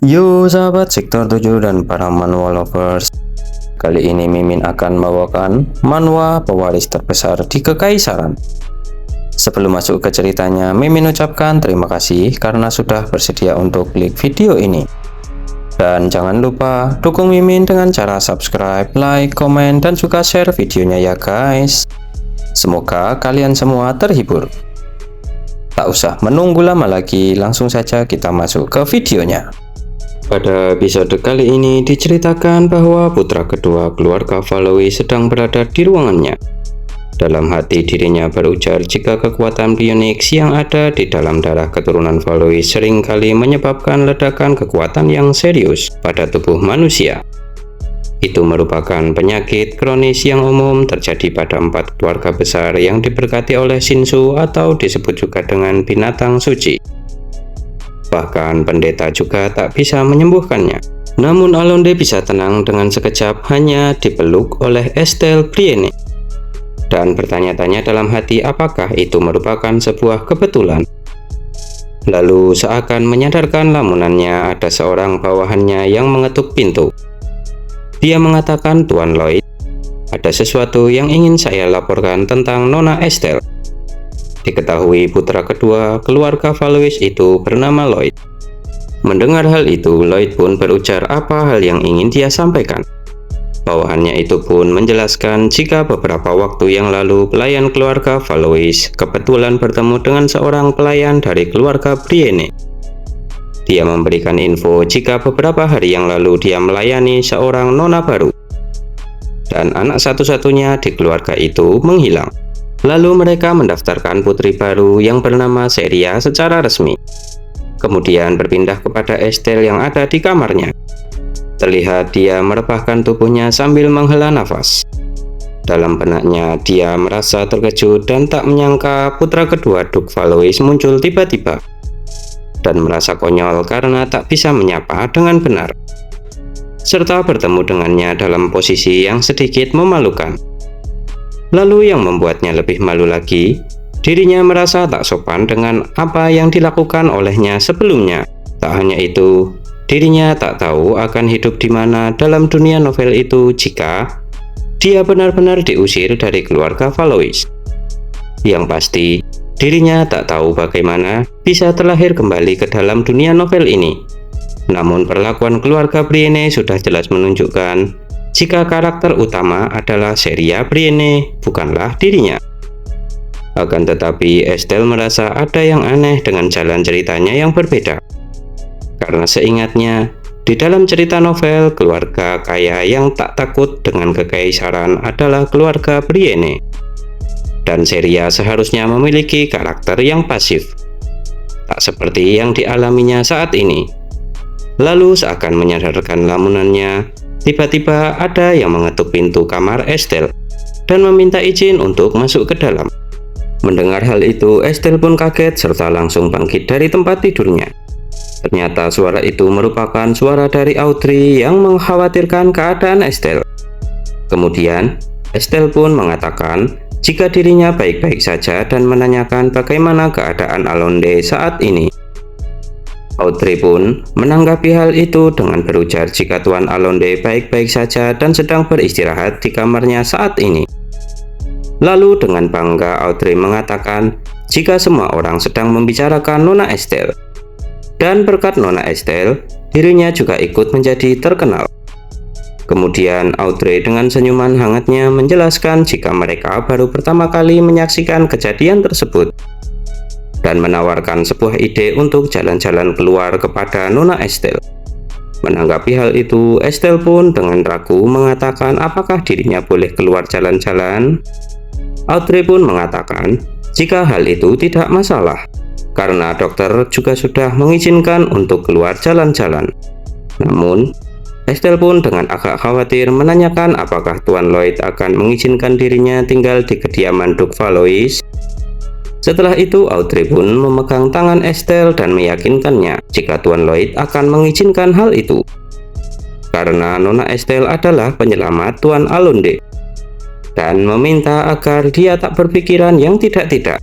Yo sahabat sektor 7 dan para manhwa lovers. Kali ini Mimin akan membawakan manhwa pewaris terbesar di Kekaisaran. Sebelum masuk ke ceritanya, Mimin ucapkan terima kasih karena sudah bersedia untuk klik video ini. Dan jangan lupa dukung Mimin dengan cara subscribe, like, komen, dan juga share videonya ya guys. Semoga kalian semua terhibur. Tak usah menunggu lama lagi, langsung saja kita masuk ke videonya. Pada episode kali ini diceritakan bahwa putra kedua keluarga Valois sedang berada di ruangannya. Dalam hati dirinya berujar jika kekuatan Phoenix yang ada di dalam darah keturunan Valois seringkali menyebabkan ledakan kekuatan yang serius pada tubuh manusia. Itu merupakan penyakit kronis yang umum terjadi pada 4 keluarga besar yang diberkati oleh Shinsu atau disebut juga dengan binatang suci. Bahkan pendeta juga tak bisa menyembuhkannya. Namun Alonde bisa tenang dengan sekejap hanya dipeluk oleh Estelle Brienne. Dan bertanya-tanya dalam hati apakah itu merupakan sebuah kebetulan. Lalu seakan menyadarkan lamunannya ada seorang bawahannya yang mengetuk pintu. Dia mengatakan, "Tuan Lloyd, ada sesuatu yang ingin saya laporkan tentang Nona Estelle." Diketahui putra kedua keluarga Valois itu bernama Lloyd. Mendengar hal itu, Lloyd pun berujar apa hal yang ingin dia sampaikan. Bawahannya itu pun menjelaskan jika beberapa waktu yang lalu pelayan keluarga Valois kebetulan bertemu dengan seorang pelayan dari keluarga Brienne. Dia memberikan info jika beberapa hari yang lalu dia melayani seorang nona baru. Dan anak satu-satunya di keluarga itu menghilang. Lalu mereka mendaftarkan putri baru yang bernama Seria secara resmi. Kemudian berpindah kepada Estelle yang ada di kamarnya. Terlihat dia merebahkan tubuhnya sambil menghela nafas. Dalam benaknya dia merasa terkejut dan tak menyangka putra kedua Duke Valois muncul tiba-tiba. Dan merasa konyol karena tak bisa menyapa dengan benar. Serta bertemu dengannya dalam posisi yang sedikit memalukan. Lalu yang membuatnya lebih malu lagi, dirinya merasa tak sopan dengan apa yang dilakukan olehnya sebelumnya. Tak hanya itu, dirinya tak tahu akan hidup di mana dalam dunia novel itu jika dia benar-benar diusir dari keluarga Valois. Yang pasti, dirinya tak tahu bagaimana bisa terlahir kembali ke dalam dunia novel ini. Namun perlakuan keluarga Brienne sudah jelas menunjukkan jika karakter utama adalah Seria Brienne, bukanlah dirinya. Akan tetapi Estelle merasa ada yang aneh dengan jalan ceritanya yang berbeda. Karena seingatnya, di dalam cerita novel, keluarga kaya yang tak takut dengan kekaisaran adalah keluarga Brienne. Dan Seria seharusnya memiliki karakter yang pasif. Tak seperti yang dialaminya saat ini. Lalu seakan menyadarkan lamunannya, tiba-tiba ada yang mengetuk pintu kamar Estelle dan meminta izin untuk masuk ke dalam. Mendengar hal itu, Estelle pun kaget serta langsung bangkit dari tempat tidurnya. Ternyata suara itu merupakan suara dari Audrey yang mengkhawatirkan keadaan Estelle. Kemudian, Estelle pun mengatakan jika dirinya baik-baik saja dan menanyakan bagaimana keadaan Alonde saat ini. Audrey pun menanggapi hal itu dengan berujar jika Tuan Alonde baik-baik saja dan sedang beristirahat di kamarnya saat ini. Lalu dengan bangga Audrey mengatakan jika semua orang sedang membicarakan Nona Estelle. Dan berkat Nona Estelle, dirinya juga ikut menjadi terkenal. Kemudian Audrey dengan senyuman hangatnya menjelaskan jika mereka baru pertama kali menyaksikan kejadian tersebut. Dan menawarkan sebuah ide untuk jalan-jalan keluar kepada Nona Estelle. Menanggapi hal itu, Estelle pun dengan ragu mengatakan apakah dirinya boleh keluar jalan-jalan. Audrey pun mengatakan jika hal itu tidak masalah, karena dokter juga sudah mengizinkan untuk keluar jalan-jalan. Namun, Estelle pun dengan agak khawatir menanyakan apakah Tuan Lloyd akan mengizinkan dirinya tinggal di kediaman Duke Valois. Setelah itu, Audrey pun memegang tangan Estelle dan meyakinkannya jika Tuan Lloyd akan mengizinkan hal itu. Karena Nona Estelle adalah penyelamat Tuan Alonde. Dan meminta agar dia tak berpikiran yang tidak-tidak.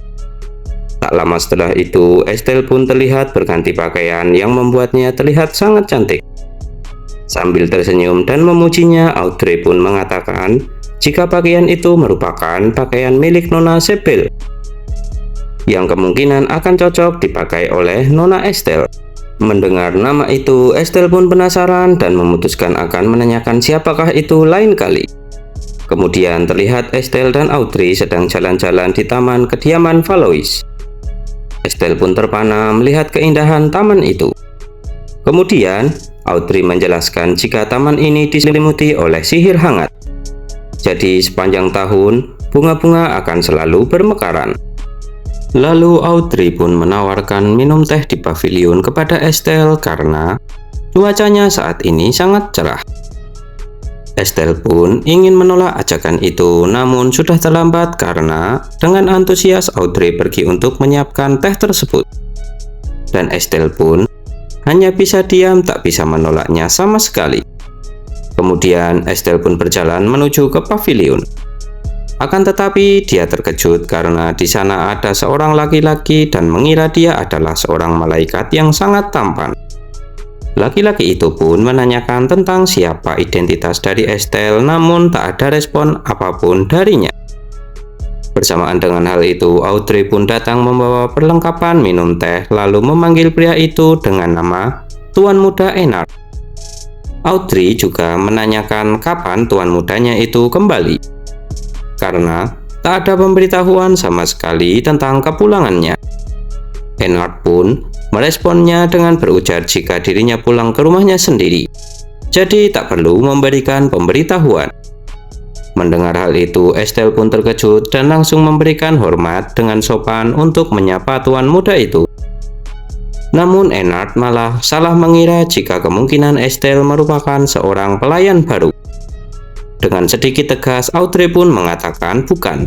Tak lama setelah itu, Estelle pun terlihat berganti pakaian yang membuatnya terlihat sangat cantik. Sambil tersenyum dan memujinya, Audrey pun mengatakan jika pakaian itu merupakan pakaian milik Nona Sibyl, yang kemungkinan akan cocok dipakai oleh Nona Estelle. Mendengar nama itu, Estelle pun penasaran dan memutuskan akan menanyakan siapakah itu lain kali. Kemudian terlihat Estelle dan Audrey sedang jalan-jalan di taman kediaman Valois. Estelle pun terpana melihat keindahan taman itu. Kemudian, Audrey menjelaskan jika taman ini diselimuti oleh sihir hangat. Jadi sepanjang tahun, bunga-bunga akan selalu bermekaran. Lalu Audrey pun menawarkan minum teh di pavilion kepada Estelle karena cuacanya saat ini sangat cerah. Estelle pun ingin menolak ajakan itu, namun sudah terlambat karena dengan antusias Audrey pergi untuk menyiapkan teh tersebut. Dan Estelle pun hanya bisa diam, tak bisa menolaknya sama sekali. Kemudian Estelle pun berjalan menuju ke pavilion. Akan tetapi dia terkejut karena di sana ada seorang laki-laki dan mengira dia adalah seorang malaikat yang sangat tampan. Laki-laki itu pun menanyakan tentang siapa identitas dari Estelle, namun tak ada respon apapun darinya. Bersamaan dengan hal itu, Audrey pun datang membawa perlengkapan minum teh, lalu memanggil pria itu dengan nama Tuan Muda Ennard. Audrey juga menanyakan kapan tuan mudanya itu kembali, karena tak ada pemberitahuan sama sekali tentang kepulangannya. Ennard pun meresponnya dengan berujar jika dirinya pulang ke rumahnya sendiri, jadi tak perlu memberikan pemberitahuan. Mendengar hal itu, Estelle pun terkejut dan langsung memberikan hormat dengan sopan untuk menyapa tuan muda itu. Namun Ennard malah salah mengira jika kemungkinan Estelle merupakan seorang pelayan baru. Dengan sedikit tegas, Audrey pun mengatakan bukan,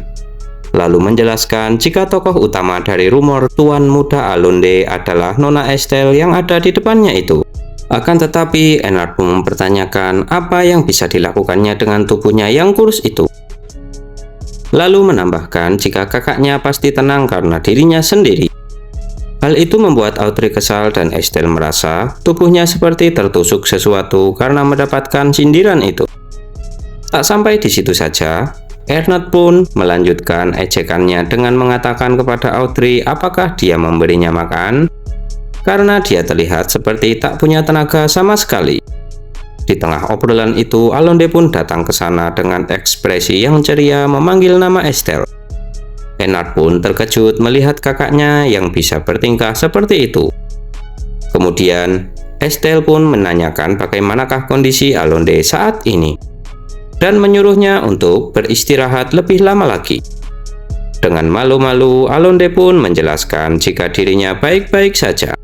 lalu menjelaskan jika tokoh utama dari rumor Tuan Muda Alonde adalah Nona Estelle yang ada di depannya itu. Akan tetapi, Ennard pun mempertanyakan apa yang bisa dilakukannya dengan tubuhnya yang kurus itu. Lalu menambahkan jika kakaknya pasti tenang karena dirinya sendiri. Hal itu membuat Audrey kesal dan Estelle merasa tubuhnya seperti tertusuk sesuatu karena mendapatkan sindiran itu. Tak sampai di situ saja, Ennard pun melanjutkan ejekannya dengan mengatakan kepada Audrey apakah dia memberinya makan, karena dia terlihat seperti tak punya tenaga sama sekali. Di tengah obrolan itu, Alonde pun datang ke sana dengan ekspresi yang ceria memanggil nama Estelle. Ennard pun terkejut melihat kakaknya yang bisa bertingkah seperti itu. Kemudian, Estelle pun menanyakan bagaimanakah kondisi Alonde saat ini, dan menyuruhnya untuk beristirahat lebih lama lagi. Dengan malu-malu, Alonde pun menjelaskan jika dirinya baik-baik saja,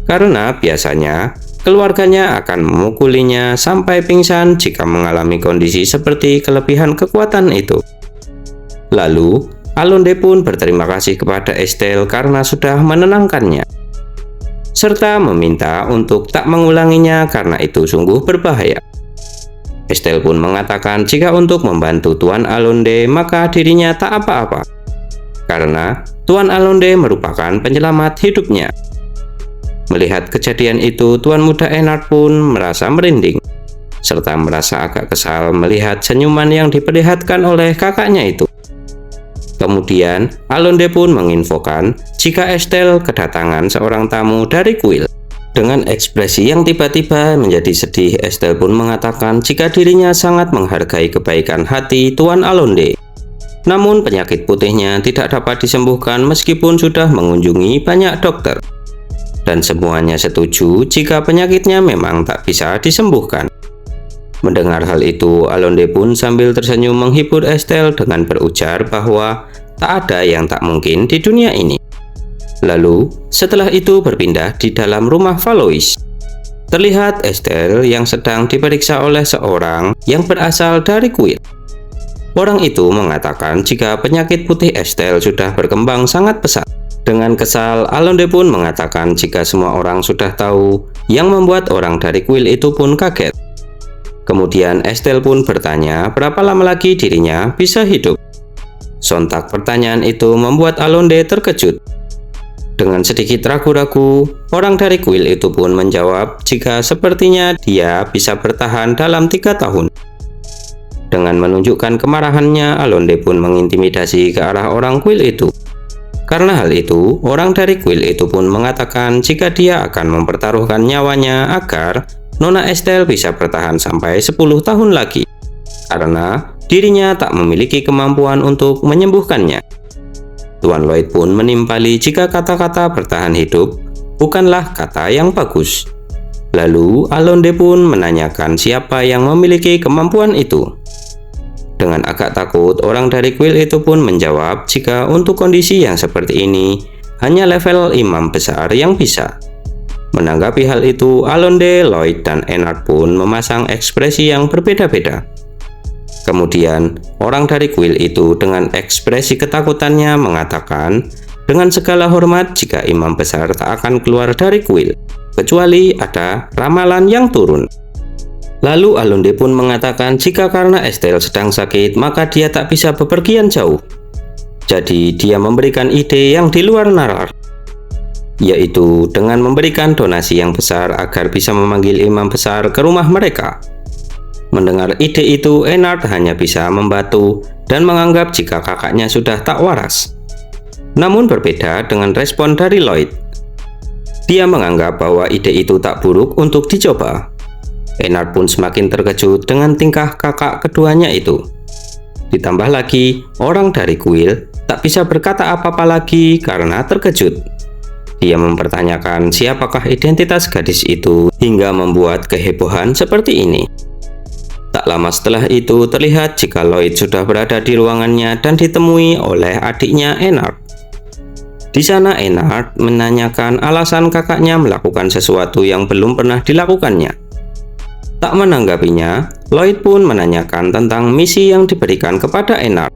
karena biasanya keluarganya akan memukulinya sampai pingsan jika mengalami kondisi seperti kelebihan kekuatan itu. Lalu, Alonde pun berterima kasih kepada Estelle karena sudah menenangkannya, serta meminta untuk tak mengulanginya karena itu sungguh berbahaya. Estelle pun mengatakan jika untuk membantu Tuan Alonde maka dirinya tak apa-apa, karena Tuan Alonde merupakan penyelamat hidupnya. Melihat kejadian itu, Tuan Muda Ennard pun merasa merinding, serta merasa agak kesal melihat senyuman yang diperlihatkan oleh kakaknya itu. Kemudian, Alonde pun menginfokan jika Estelle kedatangan seorang tamu dari kuil. Dengan ekspresi yang tiba-tiba menjadi sedih, Estelle pun mengatakan jika dirinya sangat menghargai kebaikan hati Tuan Alonde. Namun penyakit putihnya tidak dapat disembuhkan meskipun sudah mengunjungi banyak dokter. Dan semuanya setuju jika penyakitnya memang tak bisa disembuhkan. Mendengar hal itu, Alonde pun sambil tersenyum menghibur Estelle dengan berujar bahwa tak ada yang tak mungkin di dunia ini. Lalu, setelah itu berpindah di dalam rumah Valois. Terlihat Estelle yang sedang diperiksa oleh seorang yang berasal dari kuil. Orang itu mengatakan jika penyakit putih Estelle sudah berkembang sangat pesat. Dengan kesal, Alonde pun mengatakan jika semua orang sudah tahu, yang membuat orang dari kuil itu pun kaget. Kemudian Estelle pun bertanya berapa lama lagi dirinya bisa hidup. Sontak pertanyaan itu membuat Alonde terkejut. Dengan sedikit ragu-ragu, orang dari kuil itu pun menjawab jika sepertinya dia bisa bertahan dalam 3 tahun. Dengan menunjukkan kemarahannya, Alonde pun mengintimidasi ke arah orang kuil itu. Karena hal itu, orang dari kuil itu pun mengatakan jika dia akan mempertaruhkan nyawanya agar Nona Estelle bisa bertahan sampai 10 tahun lagi, karena dirinya tak memiliki kemampuan untuk menyembuhkannya. Tuan Lloyd pun menimpali jika kata-kata bertahan hidup bukanlah kata yang bagus. Lalu Alonde pun menanyakan siapa yang memiliki kemampuan itu. Dengan agak takut, orang dari kuil itu pun menjawab jika untuk kondisi yang seperti ini hanya level imam besar yang bisa. Menanggapi hal itu, Alonde, Lloyd, dan Eanard pun memasang ekspresi yang berbeda-beda. Kemudian, orang dari kuil itu dengan ekspresi ketakutannya mengatakan, dengan segala hormat jika imam besar tak akan keluar dari kuil, kecuali ada ramalan yang turun. Lalu Alonde pun mengatakan jika karena Estelle sedang sakit, maka dia tak bisa bepergian jauh. Jadi dia memberikan ide yang di luar nalar, yaitu dengan memberikan donasi yang besar agar bisa memanggil imam besar ke rumah mereka. Mendengar ide itu, Eanard hanya bisa membantu dan menganggap jika kakaknya sudah tak waras. Namun berbeda dengan respon dari Lloyd. Dia menganggap bahwa ide itu tak buruk untuk dicoba. Eanard pun semakin terkejut dengan tingkah kakak keduanya itu. Ditambah lagi, orang dari kuil tak bisa berkata apa-apa lagi karena terkejut. Dia mempertanyakan siapakah identitas gadis itu hingga membuat kehebohan seperti ini. Tak lama setelah itu, terlihat jika Lloyd sudah berada di ruangannya dan ditemui oleh adiknya Eanard. Di sana Eanard menanyakan alasan kakaknya melakukan sesuatu yang belum pernah dilakukannya. Tak menanggapinya, Lloyd pun menanyakan tentang misi yang diberikan kepada Eanard.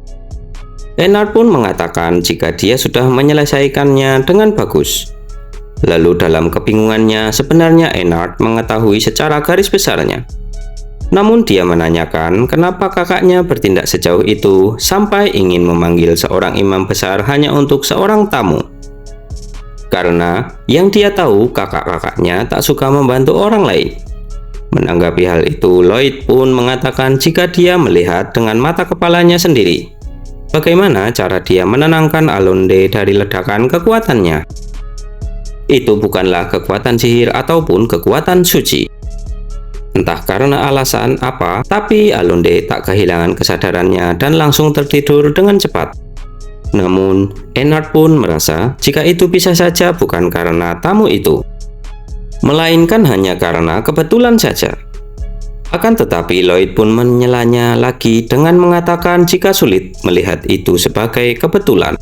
Eanard pun mengatakan jika dia sudah menyelesaikannya dengan bagus. Lalu dalam kebingungannya, sebenarnya Eanard mengetahui secara garis besarnya. Namun dia menanyakan kenapa kakaknya bertindak sejauh itu sampai ingin memanggil seorang imam besar hanya untuk seorang tamu. Karena yang dia tahu kakak-kakaknya tak suka membantu orang lain. Menanggapi hal itu, Lloyd pun mengatakan jika dia melihat dengan mata kepalanya sendiri bagaimana cara dia menenangkan Alonde dari ledakan kekuatannya. Itu bukanlah kekuatan sihir ataupun kekuatan suci. Entah karena alasan apa, tapi Alonde tak kehilangan kesadarannya dan langsung tertidur dengan cepat. Namun, Eanard pun merasa jika itu bisa saja bukan karena tamu itu, melainkan hanya karena kebetulan saja. Akan tetapi Lloyd pun menyelanya lagi dengan mengatakan jika sulit melihat itu sebagai kebetulan,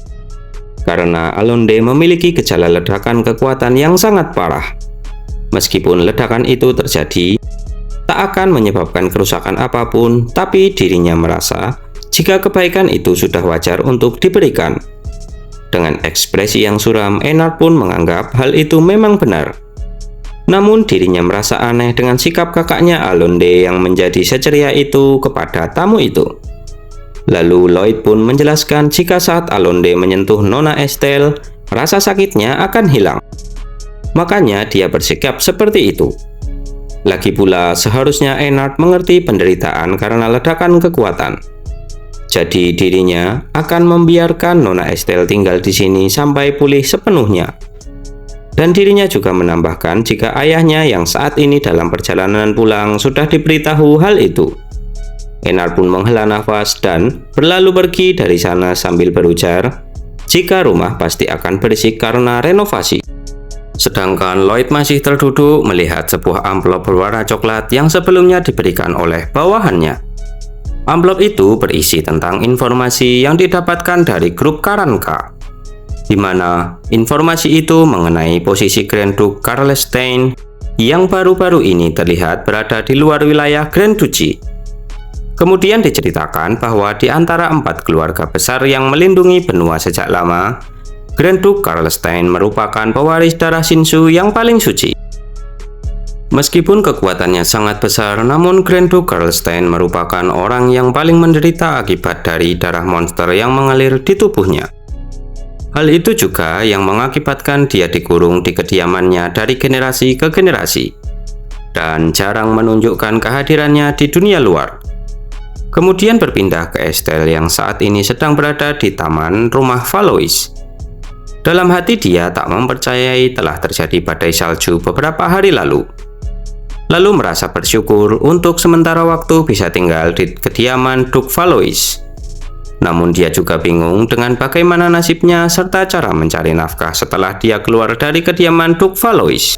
karena Alonde memiliki gejala ledakan kekuatan yang sangat parah. Meskipun ledakan itu terjadi, tak akan menyebabkan kerusakan apapun, tapi dirinya merasa jika kebaikan itu sudah wajar untuk diberikan. Dengan ekspresi yang suram, Eanard pun menganggap hal itu memang benar. Namun dirinya merasa aneh dengan sikap kakaknya Alonde yang menjadi seceria itu kepada tamu itu. Lalu Lloyd pun menjelaskan jika saat Alonde menyentuh Nona Estelle, rasa sakitnya akan hilang. Makanya dia bersikap seperti itu. Lagi pula, seharusnya Eanard mengerti penderitaan karena ledakan kekuatan. Jadi dirinya akan membiarkan Nona Estelle tinggal di sini sampai pulih sepenuhnya. Dan dirinya juga menambahkan jika ayahnya yang saat ini dalam perjalanan pulang sudah diberitahu hal itu. Eanard pun menghela nafas dan berlalu pergi dari sana sambil berujar, jika rumah pasti akan berisik karena renovasi. Sedangkan Lloyd masih terduduk melihat sebuah amplop berwarna coklat yang sebelumnya diberikan oleh bawahannya. Amplop itu berisi tentang informasi yang didapatkan dari grup Karanka, di mana informasi itu mengenai posisi Grand Duke Karlstein yang baru-baru ini terlihat berada di luar wilayah Grand Duchy. Kemudian diceritakan bahwa di antara 4 keluarga besar yang melindungi benua sejak lama, Grand Duke Karlstein merupakan pewaris darah Shinsu yang paling suci. Meskipun kekuatannya sangat besar, namun Grand Duke Karlstein merupakan orang yang paling menderita akibat dari darah monster yang mengalir di tubuhnya. Hal itu juga yang mengakibatkan dia dikurung di kediamannya dari generasi ke generasi dan jarang menunjukkan kehadirannya di dunia luar. Kemudian berpindah ke Estelle yang saat ini sedang berada di taman rumah Valois. Dalam hati dia tak mempercayai telah terjadi badai salju beberapa hari lalu. Lalu merasa bersyukur untuk sementara waktu bisa tinggal di kediaman Duk Valois. Namun dia juga bingung dengan bagaimana nasibnya serta cara mencari nafkah setelah dia keluar dari kediaman Duk Valois.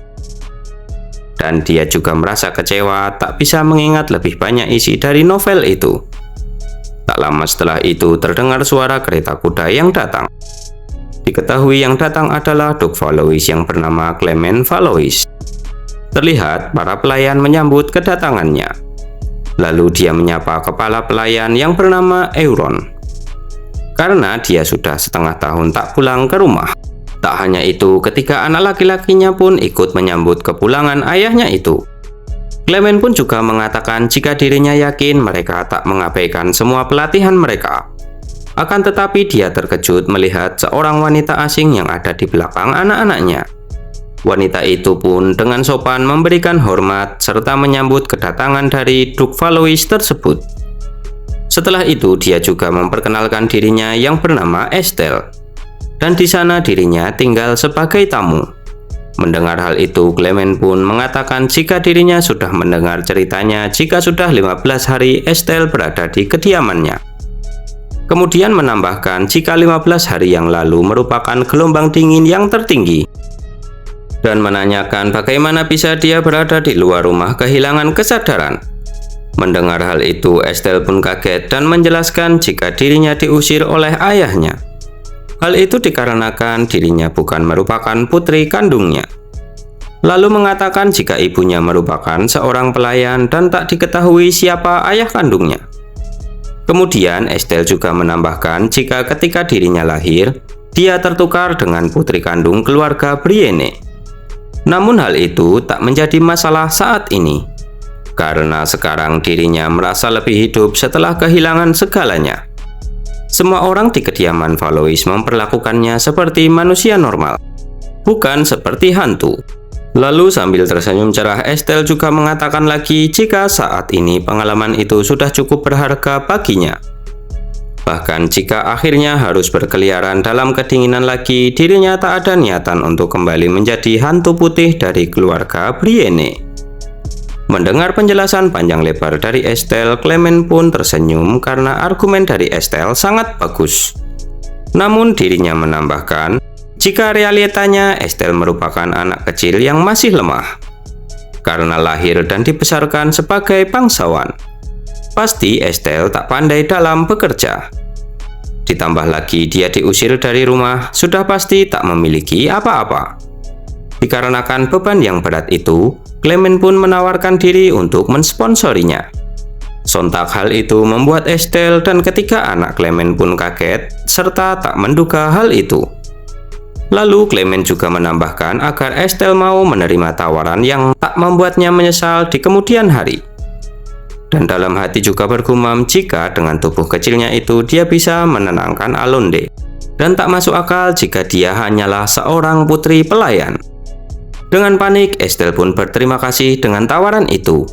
Dan dia juga merasa kecewa tak bisa mengingat lebih banyak isi dari novel itu. Tak lama setelah itu terdengar suara kereta kuda yang datang. Diketahui yang datang adalah Duk Valois yang bernama Clement Valois. Terlihat para pelayan menyambut kedatangannya. Lalu dia menyapa kepala pelayan yang bernama Euron. Karena dia sudah setengah tahun tak pulang ke rumah. Tak hanya itu, ketika anak laki-lakinya pun ikut menyambut kepulangan ayahnya itu. Clement pun juga mengatakan jika dirinya yakin mereka tak mengabaikan semua pelatihan mereka. Akan tetapi dia terkejut melihat seorang wanita asing yang ada di belakang anak-anaknya. Wanita itu pun dengan sopan memberikan hormat serta menyambut kedatangan dari Duk Valois tersebut. Setelah itu dia juga memperkenalkan dirinya yang bernama Estelle. Dan di sana dirinya tinggal sebagai tamu. Mendengar hal itu, Clement pun mengatakan jika dirinya sudah mendengar ceritanya jika sudah 15 hari Estelle berada di kediamannya. Kemudian menambahkan jika 15 hari yang lalu merupakan gelombang dingin yang tertinggi. Dan menanyakan bagaimana bisa dia berada di luar rumah kehilangan kesadaran. Mendengar hal itu, Estelle pun kaget dan menjelaskan jika dirinya diusir oleh ayahnya. Hal itu dikarenakan dirinya bukan merupakan putri kandungnya. Lalu mengatakan jika ibunya merupakan seorang pelayan dan tak diketahui siapa ayah kandungnya. Kemudian Estelle juga menambahkan jika ketika dirinya lahir, dia tertukar dengan putri kandung keluarga Brienne. Namun hal itu tak menjadi masalah saat ini, karena sekarang dirinya merasa lebih hidup setelah kehilangan segalanya. Semua orang di kediaman Valois memperlakukannya seperti manusia normal, bukan seperti hantu. Lalu sambil tersenyum cerah, Estelle juga mengatakan lagi jika saat ini pengalaman itu sudah cukup berharga baginya. Bahkan jika akhirnya harus berkeliaran dalam kedinginan lagi, dirinya tak ada niatan untuk kembali menjadi hantu putih dari keluarga Brienne. Mendengar penjelasan panjang lebar dari Estelle, Clement pun tersenyum karena argumen dari Estelle sangat bagus. Namun dirinya menambahkan, jika realitanya Estelle merupakan anak kecil yang masih lemah. Karena lahir dan dibesarkan sebagai bangsawan, pasti Estelle tak pandai dalam bekerja. Ditambah lagi dia diusir dari rumah, sudah pasti tak memiliki apa-apa. Dikarenakan beban yang berat itu, Clement pun menawarkan diri untuk mensponsorinya. Sontak hal itu membuat Estelle dan ketiga anak Clement pun kaget serta tak menduga hal itu. Lalu Clement juga menambahkan agar Estelle mau menerima tawaran yang tak membuatnya menyesal di kemudian hari. Dan dalam hati juga bergumam jika dengan tubuh kecilnya itu dia bisa menenangkan Alonde. Dan tak masuk akal jika dia hanyalah seorang putri pelayan. Dengan panik, Estelle pun berterima kasih dengan tawaran itu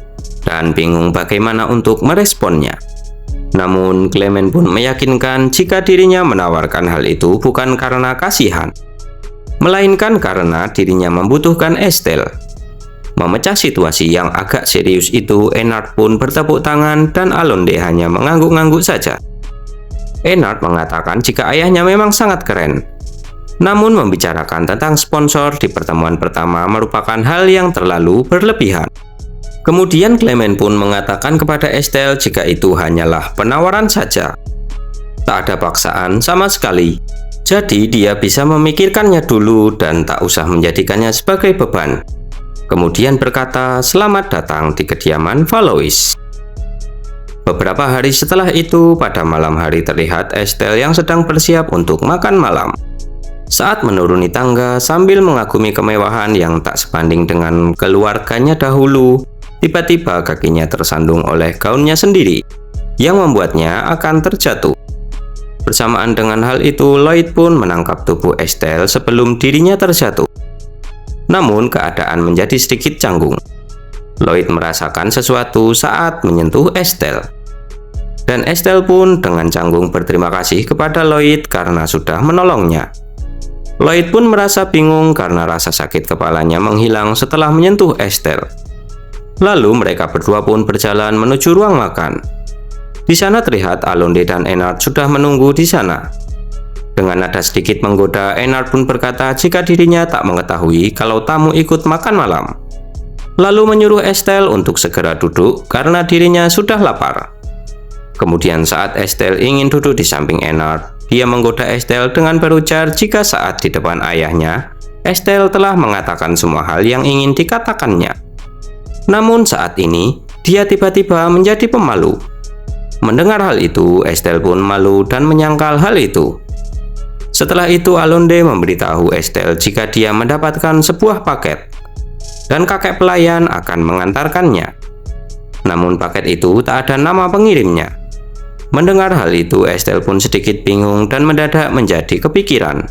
dan bingung bagaimana untuk meresponnya. Namun Clement pun meyakinkan jika dirinya menawarkan hal itu bukan karena kasihan, melainkan karena dirinya membutuhkan Estelle. Memecah situasi yang agak serius itu, Ennard pun bertepuk tangan dan Alonde hanya mengangguk-angguk saja. Ennard mengatakan jika ayahnya memang sangat keren. Namun membicarakan tentang sponsor di pertemuan pertama merupakan hal yang terlalu berlebihan. Kemudian Clement pun mengatakan kepada Estelle jika itu hanyalah penawaran saja. Tak ada paksaan sama sekali. Jadi dia bisa memikirkannya dulu dan tak usah menjadikannya sebagai beban. Kemudian berkata selamat datang di kediaman Valois. Beberapa hari setelah itu, pada malam hari terlihat Estelle yang sedang bersiap untuk makan malam. Saat menuruni tangga sambil mengagumi kemewahan yang tak sebanding dengan keluarganya dahulu, tiba-tiba kakinya tersandung oleh gaunnya sendiri, yang membuatnya akan terjatuh. Bersamaan dengan hal itu, Lloyd pun menangkap tubuh Estelle sebelum dirinya terjatuh. Namun, keadaan menjadi sedikit canggung. Lloyd merasakan sesuatu saat menyentuh Estelle. Dan Estelle pun dengan canggung berterima kasih kepada Lloyd karena sudah menolongnya. Lloyd pun merasa bingung karena rasa sakit kepalanya menghilang setelah menyentuh Estelle. Lalu mereka berdua pun berjalan menuju ruang makan. Di sana terlihat Allonde dan Ennard sudah menunggu di sana. Dengan nada sedikit menggoda, Ennard pun berkata jika dirinya tak mengetahui kalau tamu ikut makan malam. Lalu menyuruh Estelle untuk segera duduk karena dirinya sudah lapar. Kemudian saat Estelle ingin duduk di samping Ennard, dia menggoda Estelle dengan berujar jika saat di depan ayahnya, Estelle telah mengatakan semua hal yang ingin dikatakannya. Namun saat ini, dia tiba-tiba menjadi pemalu. Mendengar hal itu, Estelle pun malu dan menyangkal hal itu. Setelah itu, Allonde memberitahu Estelle jika dia mendapatkan sebuah paket, dan kakek pelayan akan mengantarkannya. Namun paket itu tak ada nama pengirimnya. Mendengar hal itu, Estelle pun sedikit bingung dan mendadak menjadi kepikiran.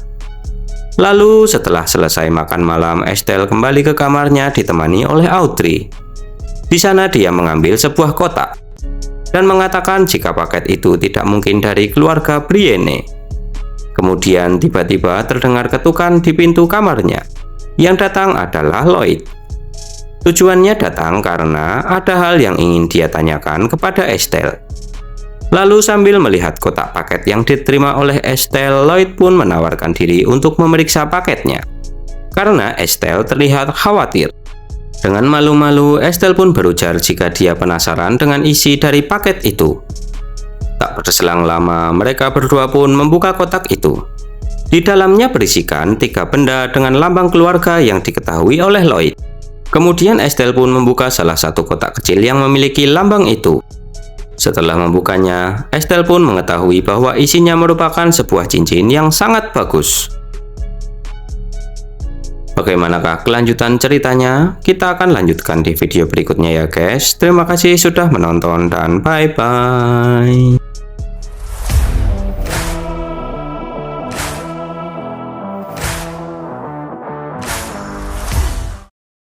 Lalu setelah selesai makan malam, Estelle kembali ke kamarnya ditemani oleh Audrey. Di sana dia mengambil sebuah kotak dan mengatakan jika paket itu tidak mungkin dari keluarga Brienne. Kemudian tiba-tiba terdengar ketukan di pintu kamarnya. Yang datang adalah Lloyd. Tujuannya datang karena ada hal yang ingin dia tanyakan kepada Estelle. Lalu sambil melihat kotak paket yang diterima oleh Estelle, Lloyd pun menawarkan diri untuk memeriksa paketnya. Karena Estelle terlihat khawatir. Dengan malu-malu, Estelle pun berujar jika dia penasaran dengan isi dari paket itu. Tak berselang lama, mereka berdua pun membuka kotak itu. Di dalamnya berisikan 3 benda dengan lambang keluarga yang diketahui oleh Lloyd. Kemudian Estelle pun membuka salah satu kotak kecil yang memiliki lambang itu. Setelah membukanya, Estelle pun mengetahui bahwa isinya merupakan sebuah cincin yang sangat bagus. Bagaimanakah kelanjutan ceritanya? Kita akan lanjutkan di video berikutnya ya guys. Terima kasih sudah menonton dan bye-bye.